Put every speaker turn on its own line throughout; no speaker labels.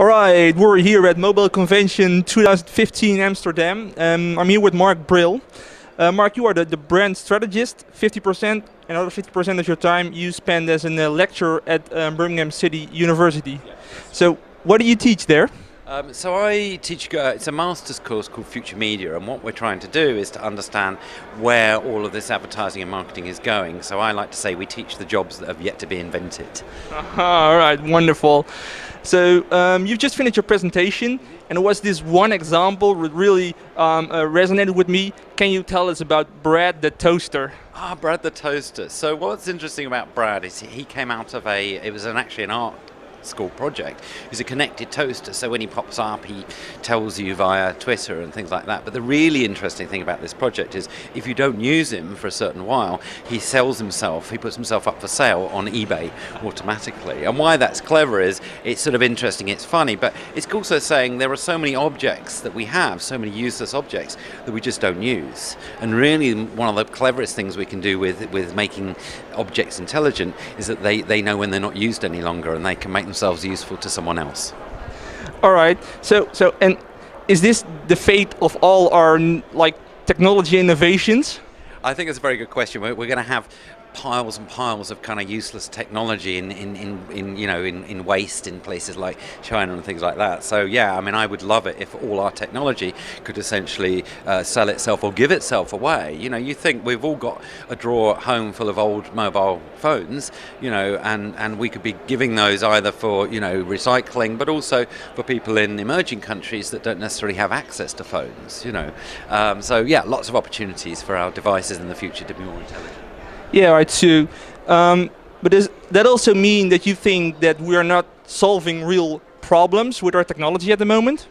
All right, we're here at Mobile Convention 2015 Amsterdam. I'm here with Brill. Mark, you are the brand strategist. 50%, another 50% of your time you spend as a lecturer at Birmingham City University.
Yeah.
So, what do you teach there?
So I teach, it's a master's course called Future Media, and what we're trying to do is to understand where all of this advertising and marketing is going. So I like to say we teach the jobs that have yet to be invented.
All right, wonderful. So you've just finished your presentation, and it was this one example that really resonated with me. Can you tell us about Brad the toaster?
Brad the toaster. So what's interesting about Brad is he came out of it was actually an art school project. It's a connected toaster, so when he pops up he tells you via Twitter and things like that. But the really interesting thing about this project is if you don't use him for a certain while, he puts himself up for sale on eBay automatically. And why that's clever is it's sort of interesting, it's funny, but it's also saying there are so many objects that we have, so many useless objects that we just don't use. And really one of the cleverest things we can do with making objects intelligent is that they know when they're not used any longer, and they can make themselves useful to someone else.
All right. So and is this the fate of all our technology innovations?
I think it's a very good question. We're going to have piles and piles of kind of useless technology in waste in places like China and things like that. So yeah, I mean, I would love it if all our technology could essentially sell itself or give itself away. You know, you think we've all got a drawer at home full of old mobile phones, and we could be giving those either for recycling, but also for people in emerging countries that don't necessarily have access to phones. So yeah, lots of opportunities for our devices in the future to be more intelligent.
Yeah, right, too. But does that also mean that you think that we are not solving real problems with our technology at the moment?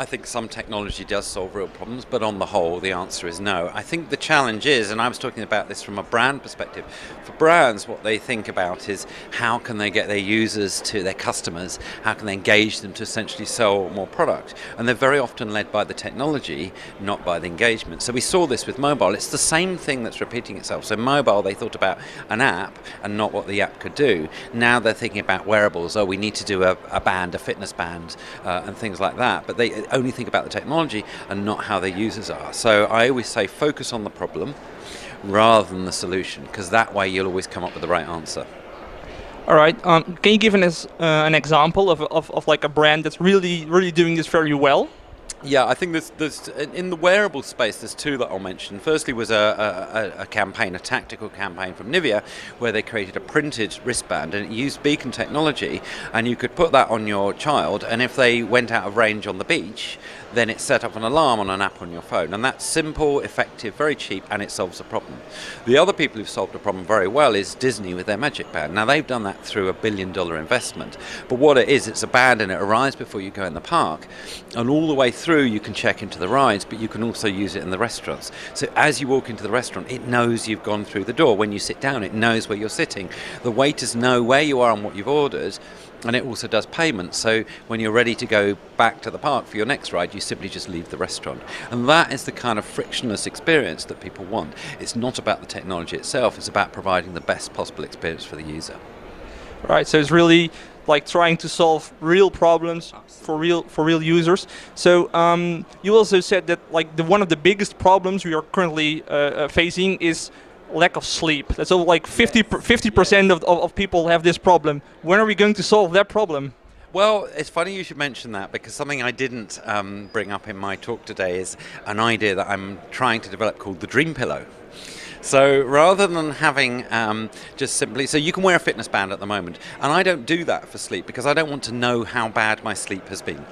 I think some technology does solve real problems, but on the whole, the answer is no. I think the challenge is, and I was talking about this from a brand perspective, for brands, what they think about is how can they get their users to their customers, how can they engage them to essentially sell more product? And they're very often led by the technology, not by the engagement. So we saw this with mobile. It's the same thing that's repeating itself. So mobile, they thought about an app and not what the app could do. Now they're thinking about wearables. Oh, we need to do a band, a fitness band, and things like that. But they only think about the technology and not how their users are. So I always say focus on the problem rather than the solution, because that way you'll always come up with the right answer.
All right. Can you give us an example of like a brand that's really doing this very well?
Yeah, I think there's in the wearable space, there's two that I'll mention. Firstly was a campaign, a tactical campaign from Nivea, where they created a printed wristband, and it used beacon technology, and you could put that on your child, and if they went out of range on the beach, then it set up an alarm on an app on your phone. And that's simple, effective, very cheap, and it solves the problem. The other people who've solved the problem very well is Disney with their Magic Band. Now they've done that through $1 billion investment, but what it is, it's a band and it arrives before you go in the park, and all the way through you can check into the rides, but you can also use it in the restaurants. So as you walk into the restaurant, it knows you've gone through the door. When you sit down, it knows where you're sitting. The waiters know where you are and what you've ordered, and it also does payments. So when you're ready to go back to the park for your next ride, you simply just leave the restaurant. And that is the kind of frictionless experience that people want. It's not about the technology itself, it's about providing the best possible experience for the user.
Right, so it's really like trying to solve real problems for real users. So you also said that one of the biggest problems we are currently facing is lack of sleep. That's all, like 50% of people have this problem. When are we going to solve that problem?
Well, it's funny you should mention that, because something I didn't bring up in my talk today is an idea that I'm trying to develop called the dream pillow. So rather than having just simply, so you can wear a fitness band at the moment, and I don't do that for sleep because I don't want to know how bad my sleep has been.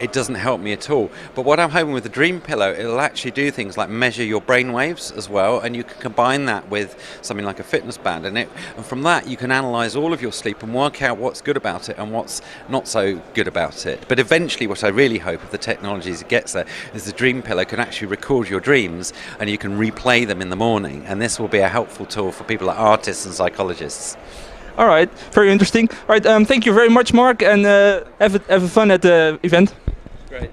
It doesn't help me at all. But what I'm hoping with the Dream Pillow, it'll actually do things like measure your brain waves as well, and you can combine that with something like a fitness band, and from that you can analyze all of your sleep and work out what's good about it and what's not so good about it. But eventually what I really hope, if the technology gets there, is the Dream Pillow can actually record your dreams and you can replay them in the morning, and this will be a helpful tool for people like artists and psychologists.
All right, very interesting. All right, thank you very much, Mark, and have fun at the event.
Great.